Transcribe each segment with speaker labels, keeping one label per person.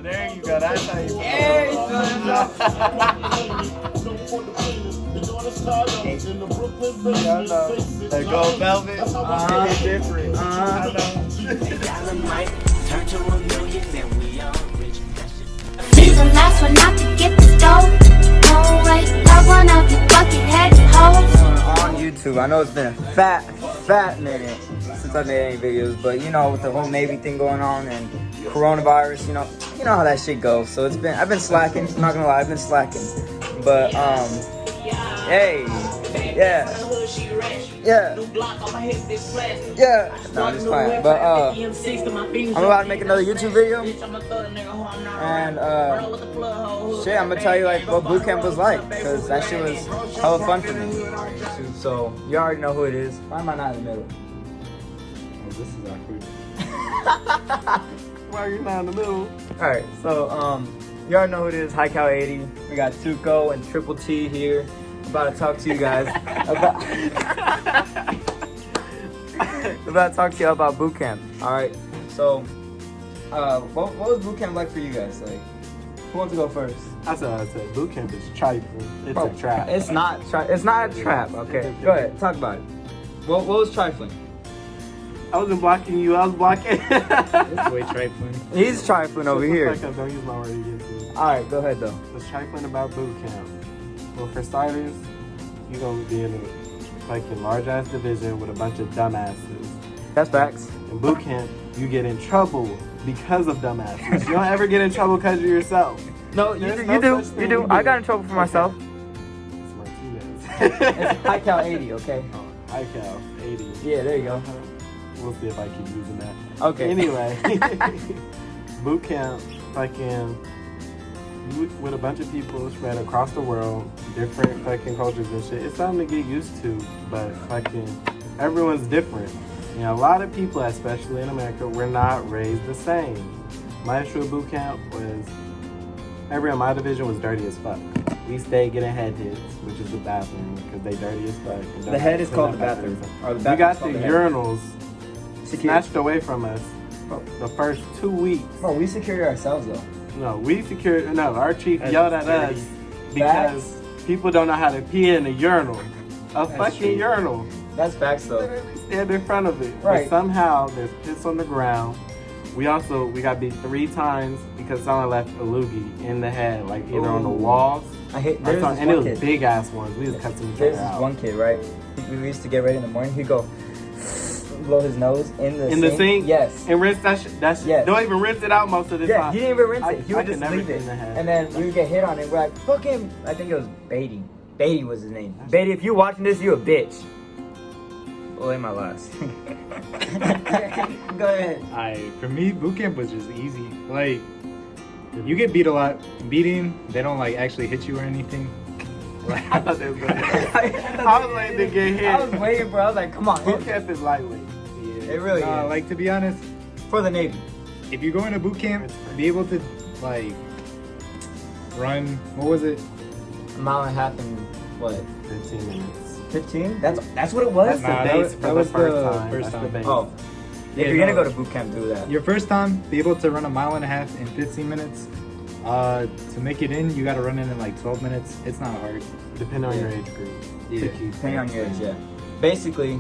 Speaker 1: there you go. That's how you.
Speaker 2: Hey,
Speaker 1: That gold velvet. It's different. I know.
Speaker 3: Turn to a million and we all rich.
Speaker 4: Be the last one not to get the dough. No way, not one of you bucket-headed hoes.
Speaker 2: On YouTube, I know it's been a fat minute since I made any videos, but you know, with the whole Navy thing going on and coronavirus, you know how that shit goes. So I've been slacking. I'm not gonna lie, I've been slacking. But hey, yeah. No, I'm just playing. But I'm about to make another YouTube video, and shit, I'm gonna tell you like what boot camp was like, because that shit was hella fun for me. So you already know who it is. Why am I not in the middle?
Speaker 1: Oh, this is awkward. Why are you not in the middle?
Speaker 2: All right, so you already know who it is. High Cal 80. We got Tuko and Triple T here. I'm about to talk to you guys about boot camp. All right, so what was boot camp like for you guys? Like, who wants to go first?
Speaker 1: I said, boot camp is trifling. It's a trap.
Speaker 2: It's not a trap. Okay, go ahead, talk about it. What was trifling?
Speaker 1: I wasn't blocking you. I was blocking.
Speaker 5: It's way trifling.
Speaker 2: He's trifling over here.
Speaker 1: Like don't use my word against me.
Speaker 2: All right, go ahead though.
Speaker 1: What's trifling about boot camp? Well, for starters, you're gonna be in a fucking large ass division with a bunch of dumbasses.
Speaker 2: That's facts.
Speaker 1: In boot camp, you get in trouble because of dumbasses. You don't ever get in trouble because of yourself.
Speaker 2: No, you do. I got in trouble for myself.
Speaker 1: It's Martinez.
Speaker 2: It's High Cal 80, okay?
Speaker 1: Oh, High Cal 80.
Speaker 2: Yeah, there you go.
Speaker 1: We'll see if I keep using that.
Speaker 2: Okay.
Speaker 1: Anyway, boot camp, fucking, you with a bunch of people spread across the world, different fucking cultures and shit. It's something to get used to, but fucking everyone's different. You know, a lot of people, especially in America, were not raised the same. My issue with boot camp was everyone in my division was dirty as fuck. We stayed getting head hits, which is the bathroom, because they dirty as fuck.
Speaker 2: The head is called the bathroom.
Speaker 1: We got the urinals snatched away from us the first 2 weeks.
Speaker 2: Bro, we secured ourselves though.
Speaker 1: No, our chief yelled at us because people don't know how to pee in a urinal. Urinal.
Speaker 2: That's facts though.
Speaker 1: Literally stand in front of it.
Speaker 2: Right.
Speaker 1: But somehow there's piss on the ground. We got beat 3 times because someone left a loogie in the head, like either on the walls.
Speaker 2: And it
Speaker 1: was big ass ones. We just cut some.
Speaker 2: There's this one kid, right? We used to get ready in the morning. He'd go blow his nose in the sink. Yes.
Speaker 1: And rinse that shit.
Speaker 2: Yes.
Speaker 1: Don't even rinse it out most of the time.
Speaker 2: Yeah, he didn't even rinse it. He would just leave it. And then we would get hit on it. We're like, fuck him. I think it was Beatty. Beatty was his name. Beatty, if you watching this, you a bitch. Well, in my last. Go ahead.
Speaker 5: For me, boot camp was just easy. Like, you get beat a lot. Beating, they don't like actually hit you or anything.
Speaker 1: Like, I thought they was gonna I was waiting to get hit.
Speaker 2: I was waiting, bro. I was like, come on.
Speaker 1: Boot camp is lightweight.
Speaker 2: It really is.
Speaker 5: Like, to be honest,
Speaker 2: for the Navy.
Speaker 5: If you go into boot camp, be able to like run. What was it?
Speaker 2: A mile and a half in what?
Speaker 1: 15 minutes.
Speaker 2: 15? That's what it was?
Speaker 1: That's the base for the first time.
Speaker 5: Base.
Speaker 2: Oh. If you're gonna go to boot camp, do that.
Speaker 5: Your first time, be able to run a mile and a half in 15 minutes. To make it in, you gotta run in like 12 minutes. It's not hard.
Speaker 1: Depending on your age group.
Speaker 5: Yeah.
Speaker 2: Depending on your age, yeah. Basically,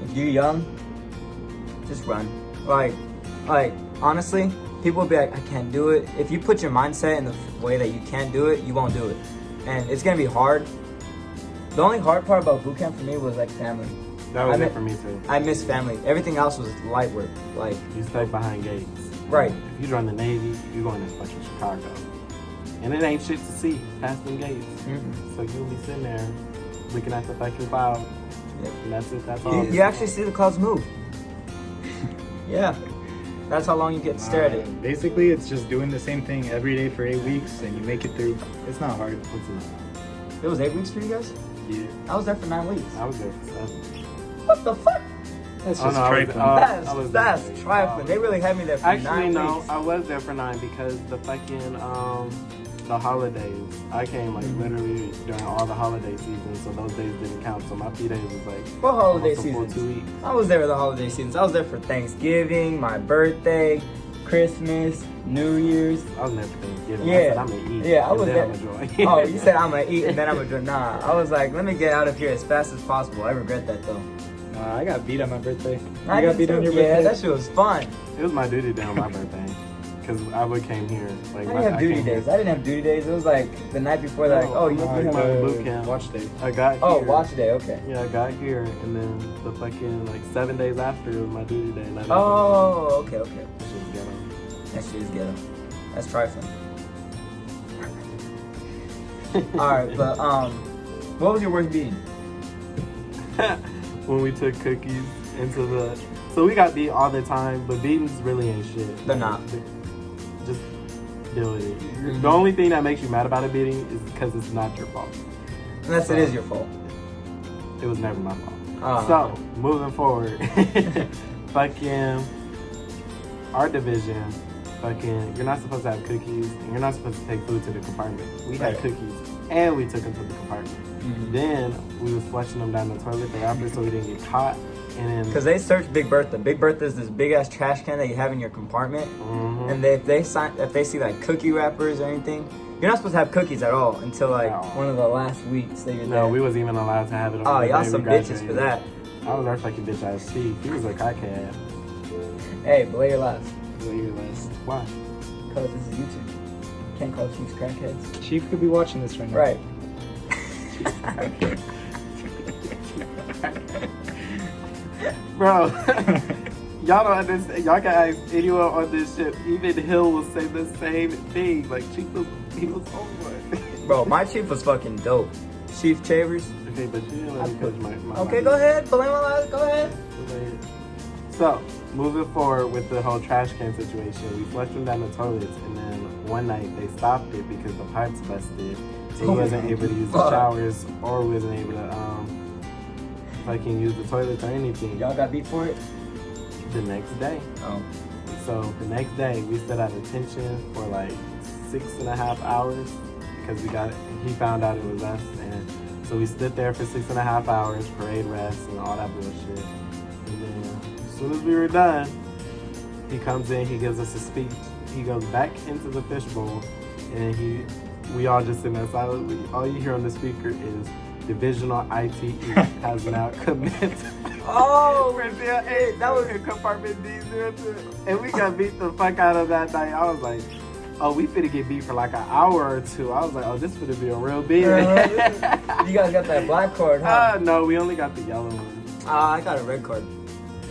Speaker 2: if you're young, just run. Like, honestly, people will be like, I can't do it. If you put your mindset in the way that you can't do it, you won't do it. And it's gonna be hard. The only hard part about boot camp for me was like family.
Speaker 1: That was it for me too.
Speaker 2: I miss family. Everything else was light work. Like,
Speaker 1: you stay behind gates.
Speaker 2: Right.
Speaker 1: If you join the Navy, you're going to fucking Chicago. And it ain't shit to see past them gates. Mm-hmm. So you'll be sitting there looking at the fucking cloud. Yep. And that's it. That's all.
Speaker 2: You actually see the clouds move. Yeah. That's how long you get stared at.
Speaker 5: Basically, it's just doing the same thing every day for 8 weeks and you make it through. It's not hard.
Speaker 2: It was 8 weeks for you guys?
Speaker 5: Yeah.
Speaker 2: I was there for 9 weeks.
Speaker 1: I was there for 7.
Speaker 2: What the fuck?
Speaker 5: That's just trifling.
Speaker 2: That's trifling. They really had me there for 9 weeks.
Speaker 1: Actually, no, I was there for 9 because the fucking, the holidays. I came like literally during all the holiday seasons, so those days didn't count. So my P-Days was like
Speaker 2: what holiday seasons?
Speaker 1: 2 weeks.
Speaker 2: I was there for the holiday seasons. I was there for Thanksgiving, my birthday, Christmas, New Year's.
Speaker 1: I was never Thanksgiving.
Speaker 2: Yeah.
Speaker 1: I said I'm gonna eat.
Speaker 2: Yeah, I
Speaker 1: and
Speaker 2: was
Speaker 1: then
Speaker 2: there.
Speaker 1: I'm gonna join.
Speaker 2: Oh, you said I'm gonna eat and then I'm gonna drink. Nah, I was like, let me get out of here as fast as possible. I regret that though.
Speaker 5: Nah, I got beat on my birthday.
Speaker 2: I
Speaker 5: You got beat on your birthday?
Speaker 2: Yeah, that shit was fun.
Speaker 1: It was my duty day on my birthday. Because I would came here. Like,
Speaker 2: I didn't have duty days. I didn't have duty days. It was like the night before, like, oh, you
Speaker 1: my
Speaker 2: have
Speaker 1: boot camp.
Speaker 5: Watch day.
Speaker 1: I got
Speaker 2: Oh,
Speaker 1: here.
Speaker 2: watch day, okay.
Speaker 1: Yeah, I got here, and then the fucking, like, 7 days after, it was my duty day. And I didn't
Speaker 2: Oh, okay.
Speaker 1: That shit was ghetto.
Speaker 2: That shit is ghetto. That's trifling. Alright, but, what was your worst beating?
Speaker 1: When we took cookies into the... So we got beat all the time, but beatings really ain't shit.
Speaker 2: They're not.
Speaker 1: Just deal with it. The only thing that makes you mad about a beating is because it's not your fault.
Speaker 2: Unless it is your fault.
Speaker 1: It was never my fault.
Speaker 2: Oh,
Speaker 1: So, moving forward. Fucking... Our division... Fucking... You're not supposed to have cookies, and you're not supposed to take food to the compartment. We had
Speaker 2: Right.
Speaker 1: cookies, and we took them to the compartment.
Speaker 2: Mhm.
Speaker 1: Then, we was flushing them down the toilet, the wrapper, so we didn't get caught. And then...
Speaker 2: Because they searched Big Bertha. Big Bertha is this big ass trash can that you have in your compartment.
Speaker 1: Mhm.
Speaker 2: And if they see like cookie wrappers or anything, you're not supposed to have cookies at all until like
Speaker 1: No.
Speaker 2: one of the last weeks that you're
Speaker 1: No,
Speaker 2: there.
Speaker 1: we wasn't even allowed to have it on
Speaker 2: Oh,
Speaker 1: the
Speaker 2: y'all
Speaker 1: day
Speaker 2: some
Speaker 1: we
Speaker 2: bitches for
Speaker 1: graduated.
Speaker 2: that.
Speaker 1: I was our fucking bitch ass chief. He was a crackhead.
Speaker 2: Hey, belay your last.
Speaker 1: Why?
Speaker 2: Because this is YouTube. Can't call Chiefs crackheads.
Speaker 5: Chief could be watching this right now.
Speaker 2: Right.
Speaker 1: Bro, y'all don't understand. Y'all can ask anyone on this ship. Even Hill will say the same thing. Like, he was on one.
Speaker 2: Bro, my chief was fucking dope. Chief Chavers.
Speaker 1: Okay, but you didn't let me coach my
Speaker 2: Okay, go ahead. Belay my last. Go ahead.
Speaker 1: So, moving forward with the whole trash can situation, we flushed them down the toilets, and then one night they stopped it because the pipes busted, so he wasn't able to use the
Speaker 2: Fuck.
Speaker 1: showers or wasn't able to fucking use the toilets or anything.
Speaker 2: Y'all got beat for it?
Speaker 1: The next day.
Speaker 2: Oh.
Speaker 1: So the next day we stood at attention for like 6.5 hours because he found out it was us, and so we stood there for 6.5 hours, parade rest and all that bullshit. And then as soon as we were done, he comes in, he gives us a speech. He goes back into the fishbowl, and we all just sitting there silently. All you hear on the speaker is divisional ITE has now commenced.
Speaker 2: Oh,
Speaker 1: Brazil 8, that was in compartment D02. And we got beat the fuck out of that night. I was like, oh, we finna get beat for like an hour or two. I was like, oh, this finna be a real beat.
Speaker 2: You guys got that black card, huh?
Speaker 1: No, we only got the yellow one.
Speaker 2: I got a red card.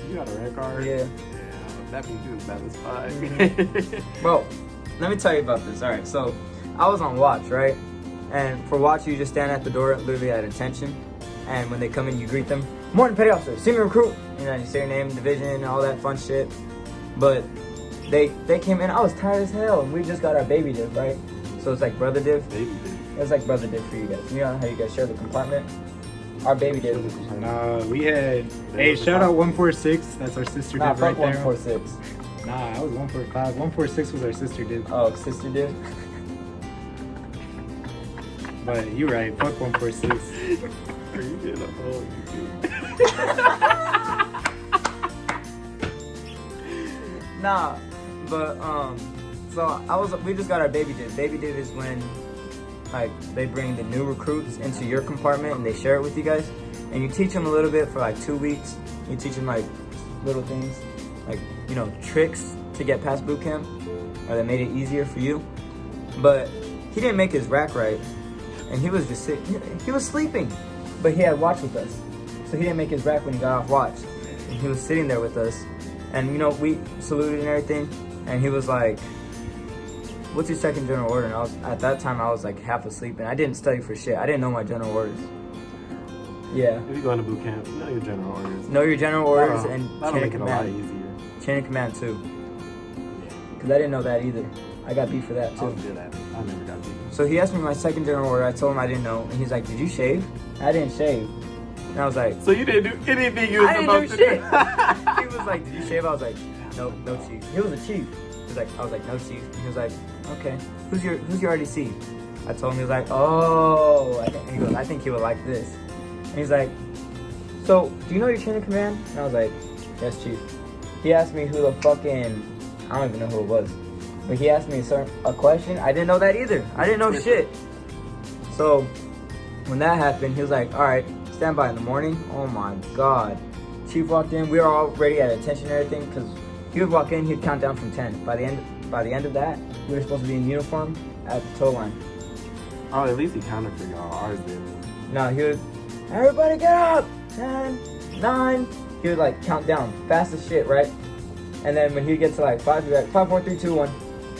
Speaker 1: You got a red card?
Speaker 2: Yeah.
Speaker 1: Yeah, that means you was bad as fuck.
Speaker 2: Bro, let me tell you about this. All right, so I was on watch, right? And for watch, you just stand at the door, literally at attention. And when they come in, you greet them. Morning, petty officer, senior recruit. You know, you say your name, division, all that fun shit. But they came in, I was tired as hell, and we just got our baby div, right? So it's like brother div.
Speaker 1: Baby div.
Speaker 2: It's like brother div for you guys. You know how you guys share the compartment? Our baby div.
Speaker 5: Nah, we had. Hey, shout out 146. That's our sister
Speaker 2: Nah,
Speaker 5: div right
Speaker 2: fuck
Speaker 5: there.
Speaker 2: 146.
Speaker 5: Nah, I was 145. 146 was our sister div.
Speaker 2: Oh, sister div?
Speaker 5: But you're right. Fuck 146.
Speaker 1: Are you getting a whole
Speaker 2: Nah, but so we just got our baby div. Baby div is when like they bring the new recruits into your compartment and they share it with you guys, and you teach them a little bit for like 2 weeks. You teach them like little things, like tricks to get past boot camp, or that made it easier for you. But he didn't make his rack right, and he was just he was sleeping, but he had watch with us, so he didn't make his rack when he got off watch, and he was sitting there with us. And we saluted and everything, and he was like, "What's your second general order?" And at that time I was like half asleep, and I didn't study for shit. I didn't know my general orders. Yeah.
Speaker 1: If you go into boot camp, you know your general orders.
Speaker 2: Know your general orders
Speaker 1: That'll-
Speaker 2: and
Speaker 1: that'll
Speaker 2: chain of
Speaker 1: make it a lot
Speaker 2: command.
Speaker 1: easier.
Speaker 2: Chain of command too. Cause I didn't know that either. I got beat for that
Speaker 1: I
Speaker 2: too.
Speaker 1: was good at it. I never got beat.
Speaker 2: So he asked me my second general order. I told him I didn't know, and he's like, "Did you shave?" I didn't shave, and I was like,
Speaker 1: So you didn't do anything you was
Speaker 2: I didn't
Speaker 1: supposed
Speaker 2: do
Speaker 1: to
Speaker 2: shit.
Speaker 1: do.
Speaker 2: He was like, "Did you shave?" I was like, "No, no chief." He was a chief. I was like, "No chief." He was like, "Okay, who's your RDC?" I told him. He was like, "Oh," he goes, "I think he would like this." And he's like, "So, do you know your chain of command?" And I was like, "Yes, chief." He asked me who the fucking, I don't even know who it was. But he asked me a question. I didn't know that either. I didn't know shit. So when that happened, he was like, all right, stand by in the morning. Oh my God. Chief walked in. We were all ready at attention and everything because he would walk in, he'd count down from 10. By the end of that, we were supposed to be in uniform at the tow line.
Speaker 1: Oh, at least he counted for y'all. Ours didn't.
Speaker 2: No, he would, everybody get up! 10, 9. He would like count down fast as shit, right? And then when he'd get to like 5, he'd be like 5, 4, 3, 2, 1.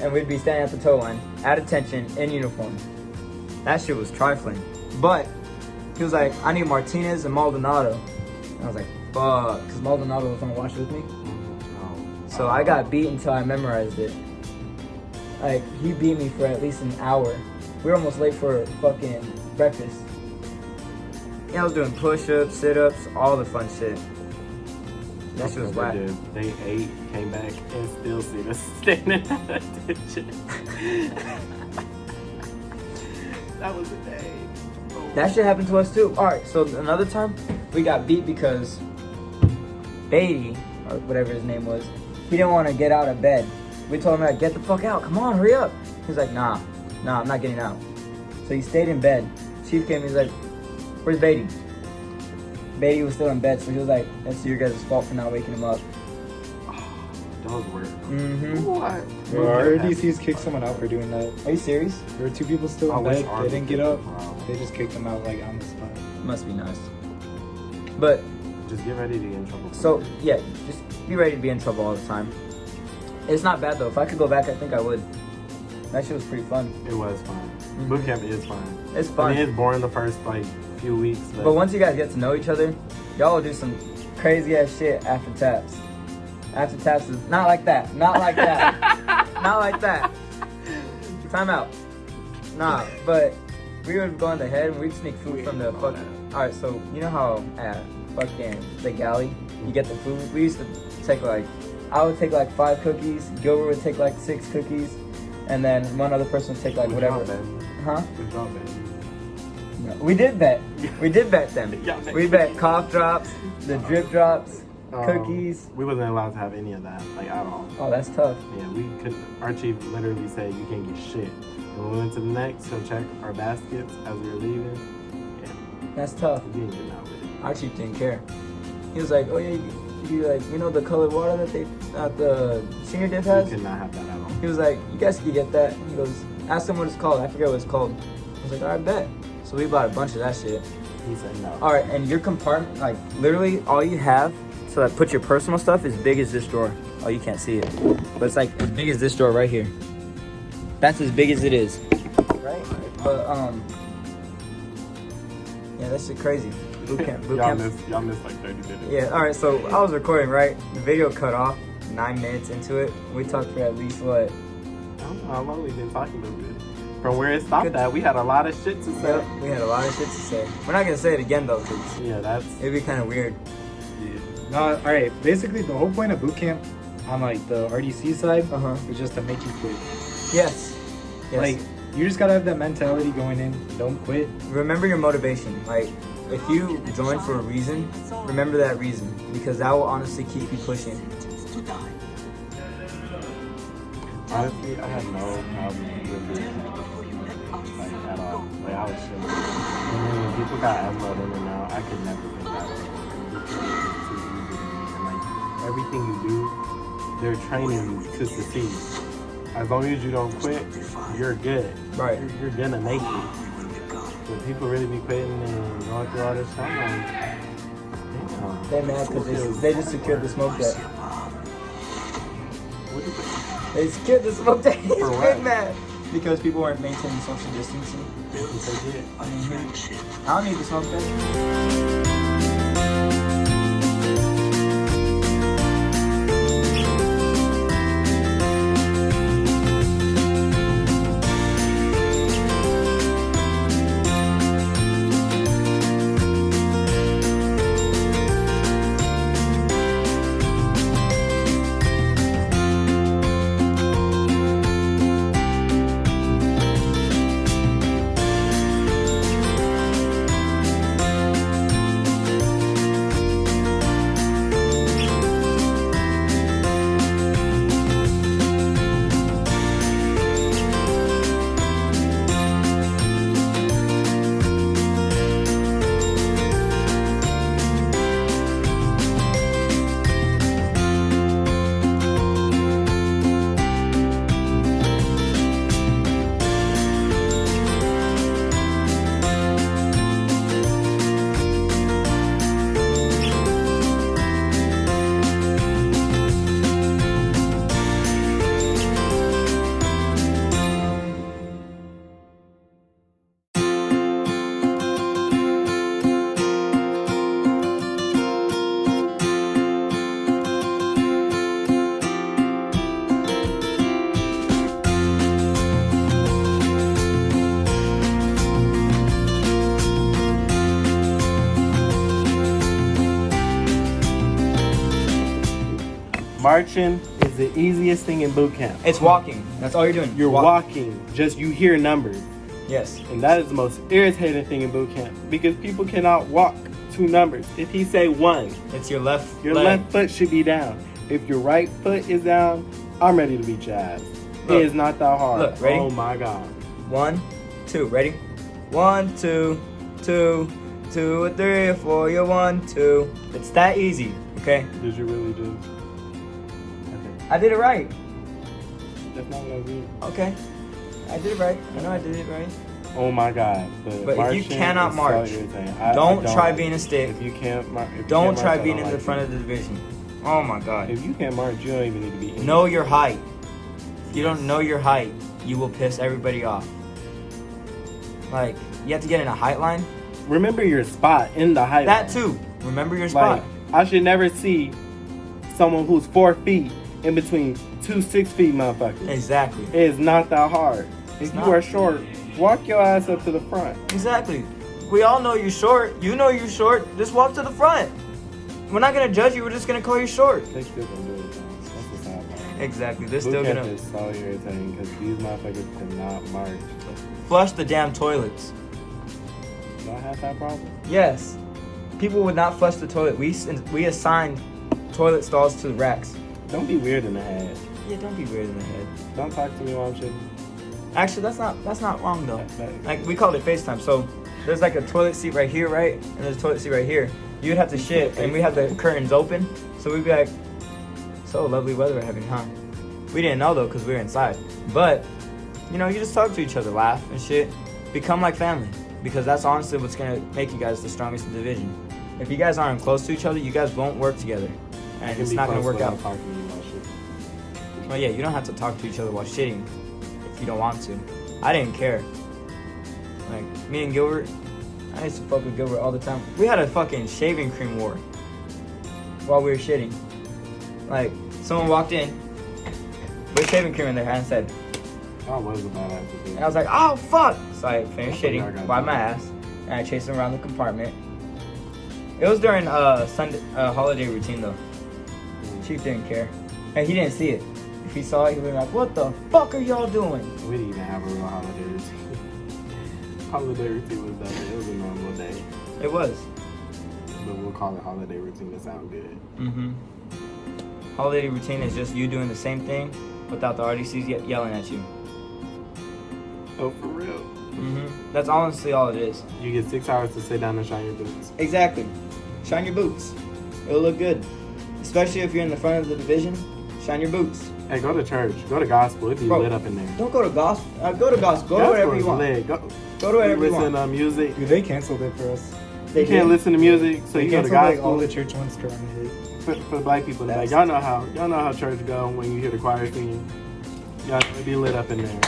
Speaker 2: And we'd be standing at the tow line at attention in uniform. That shit was trifling. But he was like, I need Martinez and Maldonado. And I was like, fuck, because Maldonado was on watch with me. So I got beat until I memorized it. Like, he beat me for at least an hour. We were almost late for fucking breakfast. Yeah, I was doing push-ups, sit-ups, all the fun shit. That shit was whack.
Speaker 1: They ate, came back, and still see us standing at attention. That was a day. Oh.
Speaker 2: That shit happened to us too. Alright, so another time, we got beat because Beatty, or whatever his name was, he didn't want to get out of bed. We told him, like, get the fuck out, come on, hurry up. He's like, nah, I'm not getting out. So he stayed in bed. Chief came, he's like, where's Beatty? Beatty was still in bed, so he was like, that's your guys' fault for not waking him up.
Speaker 1: Those were.
Speaker 2: Mm-hmm.
Speaker 1: What?
Speaker 5: Bro, our RDCs kicked someone out for doing that.
Speaker 2: Are you serious?
Speaker 5: There were 2 people still in
Speaker 1: which
Speaker 5: bed. They didn't get up.
Speaker 1: Wow.
Speaker 5: They just kicked them out like on the spot.
Speaker 2: Must be nice. But,
Speaker 1: Just get ready to get in trouble.
Speaker 2: so, yeah, just be ready to be in trouble all the time. It's not bad though. If I could go back, I think I would. That shit was pretty fun.
Speaker 1: It was fun. Boot camp is fun.
Speaker 2: It's
Speaker 1: I
Speaker 2: fun.
Speaker 1: mean, it's boring the first like few weeks,
Speaker 2: But once you guys get to know each other, y'all will do some crazy ass shit after taps. After taps is not like that. Not like that. Not like that. Time out. Nah, but we would go in the head and we'd sneak food from the fucking. Alright, so you know how at fucking the galley you get the food? We used to take like, I would take like 5 cookies, Gilbert would take like 6 cookies, and then one other person would take like whatever. Huh? No, we did bet. We did bet them. We bet cough drops, the drip drops, cookies.
Speaker 1: We wasn't allowed to have any of that, like at all.
Speaker 2: Oh, that's tough.
Speaker 1: Yeah, we could. Our chief literally said you can't get shit. When we went to the next, he'll check our baskets as we were leaving. Yeah,
Speaker 2: That's tough.
Speaker 1: we didn't get out with it.
Speaker 2: Our chief didn't care. He was like, oh yeah, you like, you know the colored water that the senior div
Speaker 1: We
Speaker 2: has?
Speaker 1: could not have that at all.
Speaker 2: He was like, you guys can get that. He goes, ask him what it's called. I forget what it's called. I was like, all right, bet. So we bought a bunch of that shit.
Speaker 1: He said no.
Speaker 2: All right, and your compartment, like literally all you have to like put your personal stuff is big as this drawer. Oh, you can't see it, but it's like as big as this drawer right here. That's as big as it is, right? But yeah, that's shit crazy. Boot camp.
Speaker 1: Y'all missed like 30 minutes.
Speaker 2: Yeah. All right, so I was recording, right? The video cut off 9 minutes into it. We talked for at least what?
Speaker 1: I don't know how long we've been talking about this. From where it stopped at, we had a lot of shit to say.
Speaker 2: Yep, we had a lot of shit to say. We're not gonna say it again though, cause
Speaker 1: Yeah, that's.
Speaker 2: it'd be kind of weird.
Speaker 1: Yeah.
Speaker 5: No, all right. Basically, the whole point of boot camp on like the RDC side is just to make you quit.
Speaker 2: Yes. Yes.
Speaker 5: Like you just gotta have that mentality going in. Don't quit.
Speaker 2: Remember your motivation. Like, if you join for a reason, remember that reason, because that will honestly keep you pushing.
Speaker 1: Honestly, I had no problem with boot camp. Like, at all. Like, I was chilling. And then when people got unloaded in and out, I could never think that way. Boot camp is too easy to me. And, like, everything you do, they're training you to succeed. As long as you don't quit, you're good.
Speaker 2: Right.
Speaker 1: You're gonna make it. But people really be quitting and going through all this stuff. Like, damn.
Speaker 2: They're mad because they just secured the smoke deck.
Speaker 1: What is it?
Speaker 2: They secured the smoke deck. He's
Speaker 1: For what?
Speaker 2: big mad. Because people weren't maintaining social distancing. I don't need the smoke deck.
Speaker 1: Marching is the easiest thing in boot camp.
Speaker 2: It's walking. That's all you're doing.
Speaker 1: You're walking. Just you hear numbers.
Speaker 2: Yes.
Speaker 1: And that is the most irritating thing in boot camp because people cannot walk two numbers. If he say 1,
Speaker 2: It's your left
Speaker 1: your
Speaker 2: leg.
Speaker 1: left foot should be down. If your right foot is down, I'm ready to beat your ass.
Speaker 2: Look.
Speaker 1: It is not that hard.
Speaker 2: Look, ready?
Speaker 1: Oh my God.
Speaker 2: 1, 2. Ready? 1, 2, 2, 2, or 3, or 4. You're 1, 2. It's that easy. Okay.
Speaker 1: Did you really do? Okay.
Speaker 2: I did it right.
Speaker 1: That's not what I did.
Speaker 2: Okay. I did it right. I know I did it right.
Speaker 1: Oh my God.
Speaker 2: But if you
Speaker 1: marching
Speaker 2: cannot
Speaker 1: is
Speaker 2: march,
Speaker 1: so irritating.
Speaker 2: don't try being a stick.
Speaker 1: If you can't march,
Speaker 2: Don't try being in the front of the division. Oh my God.
Speaker 1: If you can't march, you don't even need to be in.
Speaker 2: Know your height. If you don't know your height, you will piss everybody off. Like, you have to get in a height line.
Speaker 1: Remember your spot in the height
Speaker 2: That
Speaker 1: line.
Speaker 2: too. Remember your spot.
Speaker 1: Like, I should never see someone who's 4 feet in between 2 6 feet motherfuckers.
Speaker 2: Exactly.
Speaker 1: It is not that hard.
Speaker 2: It's
Speaker 1: If you
Speaker 2: not.
Speaker 1: are short, walk your ass up to the front.
Speaker 2: Exactly. We all know you're short. You know you're short. Just walk to the front. We're not gonna judge you. We're just gonna call you short.
Speaker 1: They still gonna do it though. That's the sad part.
Speaker 2: Exactly. They're
Speaker 1: Boot
Speaker 2: still
Speaker 1: camp
Speaker 2: gonna
Speaker 1: is so irritating because these motherfuckers cannot march.
Speaker 2: flush the damn toilets.
Speaker 1: Y'all have that problem?
Speaker 2: Yes. People would not flush the toilet. We assigned toilet stalls to the racks.
Speaker 1: Don't be weird in the head.
Speaker 2: Yeah, don't be weird in the head.
Speaker 1: Don't talk to me while I'm shitting.
Speaker 2: Actually, that's not wrong though.
Speaker 1: That-
Speaker 2: Like, we called it FaceTime. So there's like a toilet seat right here, right? And there's a toilet seat right here. You'd have to shit, and we have the curtains open. So we'd be like, so lovely weather we're having, huh? We didn't know though, because we were inside. But, you know, you just talk to each other, laugh and shit. Become like family. Because that's honestly what's going to make you guys the strongest in the division. If you guys aren't close to each other, you guys won't work together.
Speaker 1: I
Speaker 2: And
Speaker 1: can
Speaker 2: it's
Speaker 1: be
Speaker 2: not going to
Speaker 1: close
Speaker 2: work out.
Speaker 1: without talking to you while shitting.
Speaker 2: Well, yeah, you don't have to talk to each other while shitting if you don't want to. I didn't care. Like, me and Gilbert, I used to fuck with Gilbert all the time. We had a fucking shaving cream war while we were shitting. Like, someone walked in with shaving cream in their hand and said,
Speaker 1: I was a badass.
Speaker 2: and I was like, oh, fuck! So I finished
Speaker 1: That's what I
Speaker 2: shitting,
Speaker 1: got
Speaker 2: wiped
Speaker 1: done.
Speaker 2: my ass, and I chased him around the compartment. It was during Sunday holiday routine, though. Chief didn't care. And he didn't see it. If he saw it, he would be like, what the fuck are y'all doing?
Speaker 1: We didn't even have a real holiday routine. Holiday routine was that day. It was a normal day.
Speaker 2: It was.
Speaker 1: But we'll call it holiday routine to sound good.
Speaker 2: Mm-hmm. Holiday routine is just you doing the same thing without the RDCs yelling at you.
Speaker 1: Oh, for real?
Speaker 2: Mm-hmm. That's honestly all it is.
Speaker 1: You get 6 hours to sit down and shine your boots.
Speaker 2: Exactly. Shine your boots. It'll look good. Especially if you're in the front of the division, shine your boots.
Speaker 1: Hey, go to church. Go to gospel. It'd be
Speaker 2: Bro,
Speaker 1: lit up in there.
Speaker 2: Don't go to gospel. Go to gospel. Go to whatever you want.
Speaker 1: Lit. Go
Speaker 2: Go to whatever you
Speaker 1: listen
Speaker 2: want.
Speaker 1: to music.
Speaker 5: Dude, they canceled it for us.
Speaker 1: You can't listen to music, so
Speaker 5: They
Speaker 1: you go to
Speaker 5: canceled like
Speaker 1: gospel.
Speaker 5: all the church ones during the hit.
Speaker 1: For black people, like y'all know how church go when you hear the choir singing. Y'all it'd be lit up in there.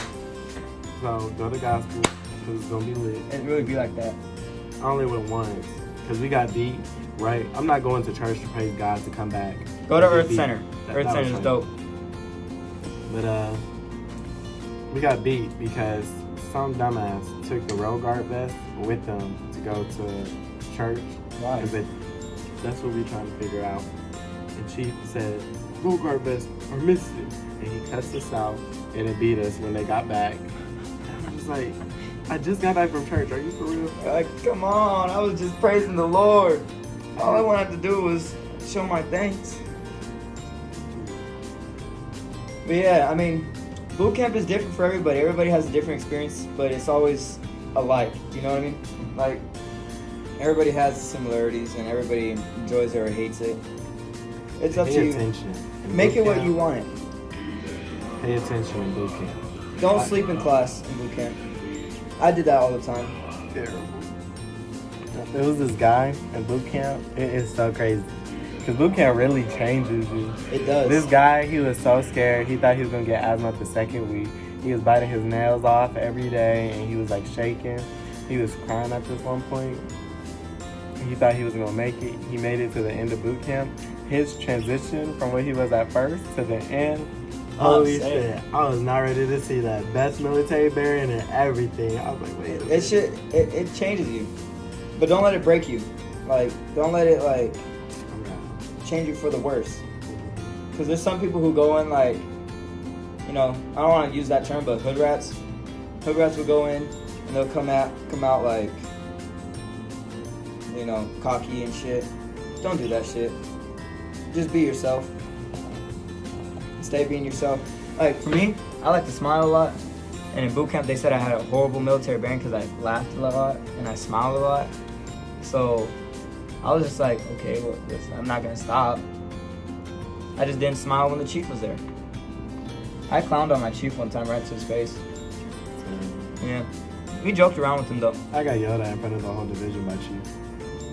Speaker 1: So go to gospel because it's gonna be lit.
Speaker 2: It really be like that.
Speaker 1: I only went once because we got beat. Right, I'm not going to church to praise God to come back.
Speaker 2: Go to
Speaker 1: and get
Speaker 2: Earth
Speaker 1: beat.
Speaker 2: Center. Earth
Speaker 1: that
Speaker 2: Center
Speaker 1: was
Speaker 2: is
Speaker 1: funny.
Speaker 2: dope.
Speaker 1: But we got beat because some dumbass took the road guard vest with them to go to church.
Speaker 2: Why?
Speaker 1: Because that's what we're trying to figure out. And Chief said, road guard vests are missing. And he cussed us out and it beat us when they got back. And I was like, I just got back from church. Are you for real?
Speaker 2: Like, come on. I was just praising the Lord. All I wanted to do was show my thanks. But yeah, I mean, boot camp is different for everybody. Everybody has a different experience, but it's always alike. Do you know what I mean? Like, everybody has similarities and everybody enjoys it or hates it. It's up to
Speaker 1: Pay
Speaker 2: you.
Speaker 1: attention. in
Speaker 2: Make
Speaker 1: boot
Speaker 2: it what
Speaker 1: camp.
Speaker 2: you want it.
Speaker 1: Pay attention in boot camp.
Speaker 2: Don't sleep in class in boot camp. I did that all the time.
Speaker 1: Terrible. There was this guy in boot camp. It is so crazy. Because boot camp really changes you.
Speaker 2: It does.
Speaker 1: This guy, he was so scared. He thought he was going to get asthma the second week. He was biting his nails off every day and he was like shaking. He was crying at this one point. He thought he was going to make it. He made it to the end of boot camp. His transition from what he was at first to the end, holy shit. I was not ready to see that. Best military barian and everything. I was like, wait a minute.
Speaker 2: It changes you. But don't let it break you. Like, don't let it, like, change you for the worse. because there's some people who go in like, you know, I don't want to use that term, but hood rats. Hood rats will go in and they'll come out like, you know, cocky and shit. Don't do that shit. Just be yourself. Stay being yourself. Like for me, I like to smile a lot. And in boot camp, they said I had a horrible military brain because I laughed a lot and I smiled a lot. So I was just like, okay, well, listen, I'm not gonna stop. I just didn't smile when the chief was there. I clowned on my chief one time right to his face. Yeah. We joked around with him though.
Speaker 1: I got yelled at in front of the whole division by Chief.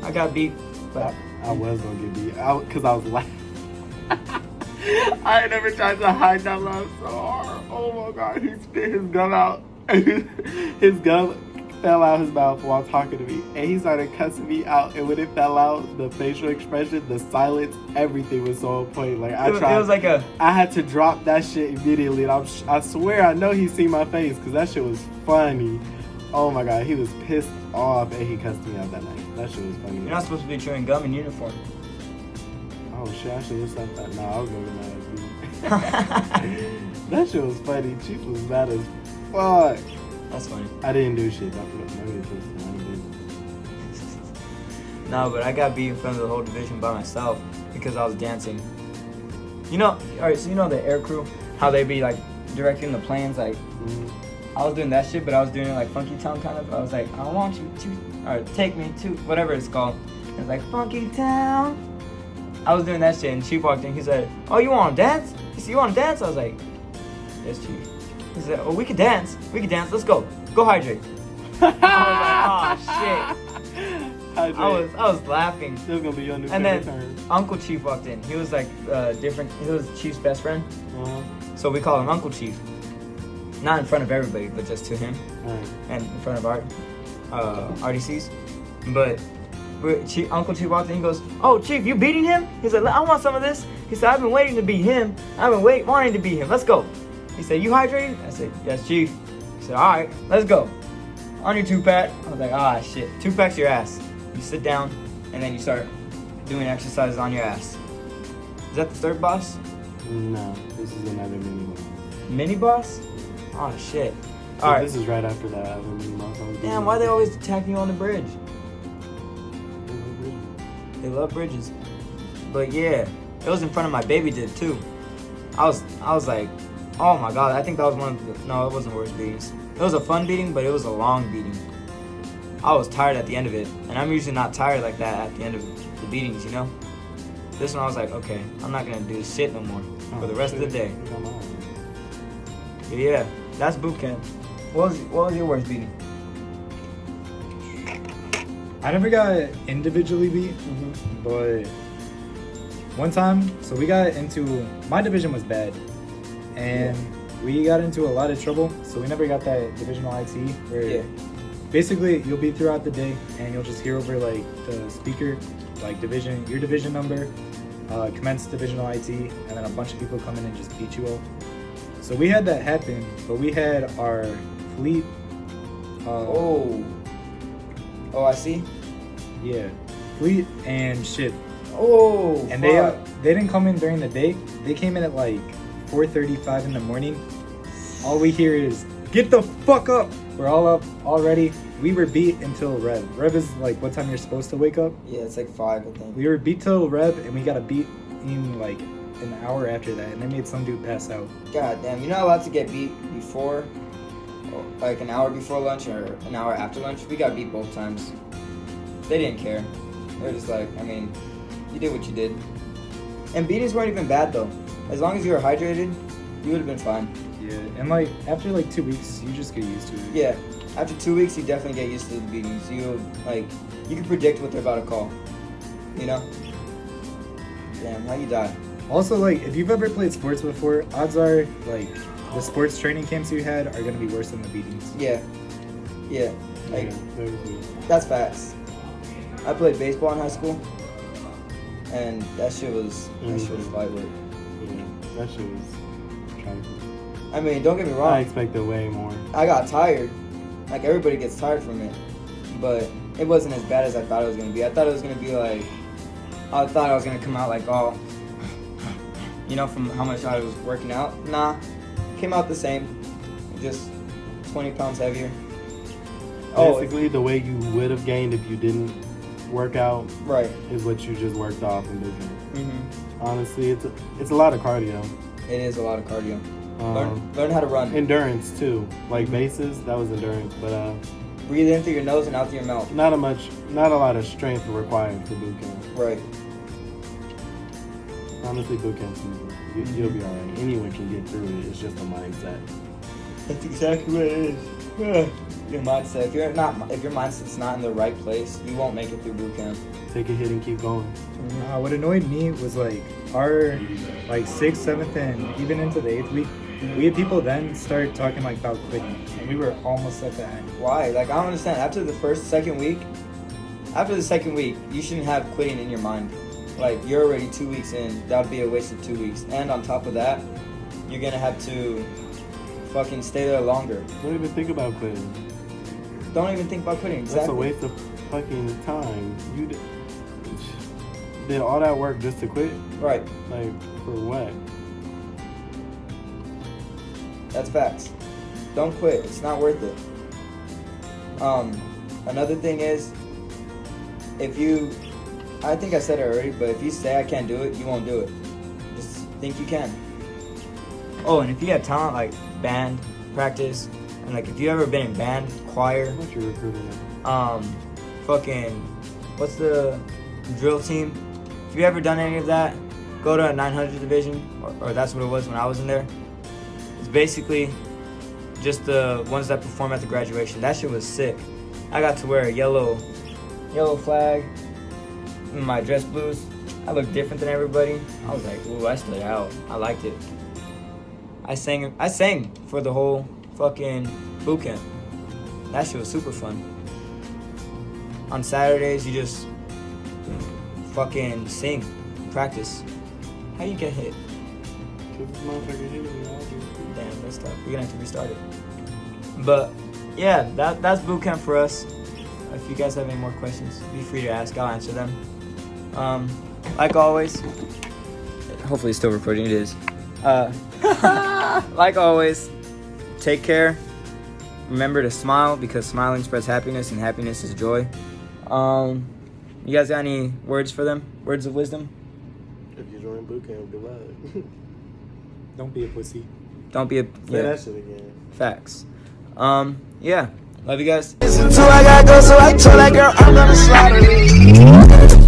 Speaker 2: I got beat. But
Speaker 1: I was gonna get beat because I was laughing. I had never tried to hide that laugh so hard. Oh my god, he spit his gum out. His gum fell out his mouth while talking to me. And he started cussing me out. And when it fell out, the facial expression, the silence, everything was so on point. Like I tried.
Speaker 2: It was like
Speaker 1: I had to drop that shit immediately. And I swear I know he seen my face because that shit was funny. Oh my god, he was pissed off and he cussed me out that night. That shit was funny.
Speaker 2: You're not supposed to be chewing gum in uniform.
Speaker 1: Oh shit, I should have said that. Nah, I was gonna get mad at you. That shit was funny. Chief was mad as fuck.
Speaker 2: That's funny.
Speaker 1: I didn't do shit.
Speaker 2: No, but I got beat in front of the whole division by myself because I was dancing. You know, alright, so you know the air crew, how they be like directing the planes, like I was doing that shit, but I was doing it like Funky Town kind of. I was like, I want you to, or take me to, whatever it's called. It's like Funky Town. I was doing that shit, and Chief walked in. He said, "Oh, you want to dance?" He said, "You want to dance?" I was like, "Yes, Chief." He said, "Oh, we could dance. We could dance. Let's go. Go hydrate." I was like, "Oh shit."
Speaker 1: Hydrate.
Speaker 2: I was laughing.
Speaker 1: Still gonna be your new
Speaker 2: And
Speaker 1: favorite
Speaker 2: then
Speaker 1: term.
Speaker 2: Uncle Chief walked in. He was like different. He was Chief's best friend, so we call him Uncle Chief. Not in front of everybody, but just to him, and in front of our RDCs. But Uncle Chief walked in. He goes, "Oh, Chief, you beating him?" He's like, "I want some of this." He said, "I've been waiting to beat him. I've been wanting to beat him. Let's go." He said, "You hydrated?" I said, "Yes, Chief." He said, "All right, let's go." On your 2-pack. I was like, "Ah, shit. 2-pack's your ass." You sit down, and then you start doing exercises on your ass. Is that the third boss?
Speaker 1: No, this is another mini boss.
Speaker 2: Mini boss? Oh shit.
Speaker 1: So
Speaker 2: Alright.
Speaker 1: this is right after that other mini boss.
Speaker 2: Damn, why they always attack you on the bridge? They love bridges. But yeah, it was in front of my baby dip too. I was like, oh my god, I think that was one of the, no, it wasn't the worst beatings. It was a fun beating, but it was a long beating. I was tired at the end of it, and I'm usually not tired like that at the end of the beatings, you know? This one I was like, okay, I'm not gonna do shit no more for the rest of the day. But yeah, that's boot camp. What was your worst beating?
Speaker 5: I never got individually beat, but one time, so we got into, my division was bad, and we got into a lot of trouble, so we never got that divisional IT, where basically you'll be throughout the day, and you'll just hear over like the speaker, like your division number, commence divisional IT, and then a bunch of people come in and just beat you up. So we had that happen, but we had our fleet.
Speaker 2: Oh, I see.
Speaker 5: Yeah, fleet and ship.
Speaker 2: Oh,
Speaker 5: and they didn't come in during the day. They came in at like 4:35 in the morning. All we hear is, "Get the fuck up!" We're all up already. We were beat until Rev. Rev is like what time you're supposed to wake up?
Speaker 2: Yeah, it's like 5, I think.
Speaker 5: We were beat till Rev, and we got a beat in like an hour after that, and they made some dude pass out.
Speaker 2: God damn, you're not allowed to get beat before, like an hour before lunch or an hour after lunch. We got beat both times. They didn't care. They were just like, I mean, you did what you did. And beatings weren't even bad though. As long as you were hydrated, you would have been fine.
Speaker 5: Yeah, and like after like 2 weeks, you just get used to it.
Speaker 2: Yeah, after 2 weeks, you definitely get used to the beatings. You can predict what they're about to call. You know? Damn, how you die?
Speaker 5: Also, like, if you've ever played sports before, odds are, like, the sports training camps you had are gonna be worse than the beatings.
Speaker 2: Yeah. Like, that's facts. I played baseball in high school, and that shit was fight work.
Speaker 1: Yeah, that shit was trifling.
Speaker 2: I mean, don't get me wrong.
Speaker 1: I expected way more.
Speaker 2: I got tired. Like, everybody gets tired from it. But it wasn't as bad as I thought it was going to be. I thought it was going to be like, I thought I was going to come out like all, you know, from how much I was working out. Nah, came out the same, just 20 pounds heavier.
Speaker 1: Basically, the weight you would have gained if you didn't work out
Speaker 2: Right.
Speaker 1: is what you just worked off in boot camp.
Speaker 2: Mm-hmm.
Speaker 1: Honestly, it's a lot of cardio.
Speaker 2: It is a lot of cardio.
Speaker 1: Um,
Speaker 2: Learn how to run.
Speaker 1: Endurance too, like bases. That was endurance, but
Speaker 2: Breathe in through your nose and out through your mouth.
Speaker 1: not a lot of strength required for boot camp.
Speaker 2: Right.
Speaker 1: Honestly, boot camp's easy. You'll be all right. Anyone can get through it. It's just a mindset.
Speaker 2: That's exactly what it is. Your mindset. If your mindset's not in the right place, you won't make it through boot camp.
Speaker 1: Take a hit and keep going.
Speaker 5: What annoyed me was like our like 6th, 7th, and even into the 8th week, we had people then start talking like about quitting, and we were almost at the end.
Speaker 2: Why? Like, I don't understand. After the second week, you shouldn't have quitting in your mind. Like, you're already 2 weeks in. That would be a waste of 2 weeks. And on top of that, you're gonna have to fucking stay there longer.
Speaker 1: Don't even think about quitting.
Speaker 2: Don't even think about quitting. Exactly.
Speaker 1: That's a waste of fucking time. You did all that work just to quit?
Speaker 2: Right.
Speaker 1: Like, for what?
Speaker 2: That's facts. Don't quit. It's not worth it. Another thing is, I think I said it already, but if you say I can't do it, you won't do it. Just think you can. Oh, and if you have talent like band, practice, and like if you ever been in band, choir,
Speaker 1: How much you recruiting?
Speaker 2: fucking, what's the drill team? If you ever done any of that, go to a 900 division, or that's what it was when I was in there. It's basically just the ones that perform at the graduation. That shit was sick. I got to wear a yellow flag, my dress blues. I looked different than everybody. I was like, ooh, I stood out. I liked it. I sang for the whole fucking boot camp. That shit was super fun. On Saturdays, you just fucking sing, practice. How you get hit?
Speaker 1: Cause this motherfucker hit me, obviously.
Speaker 2: Damn, that's tough. We're gonna have to restart it. But yeah, that's boot camp for us. If you guys have any more questions, be free to ask. I'll answer them. Like always, hopefully it's still recording. It is. Like always, take care. Remember to smile, because smiling spreads happiness, and happiness is joy. You guys got any words for them? Words of wisdom?
Speaker 1: If you join boot camp, good luck.
Speaker 5: Don't be a pussy.
Speaker 2: Don't be a
Speaker 1: Say that shit again.
Speaker 2: Facts. Yeah. Love you guys.
Speaker 3: Listen to I gotta go, so I told that girl I'm gonna slaughter it.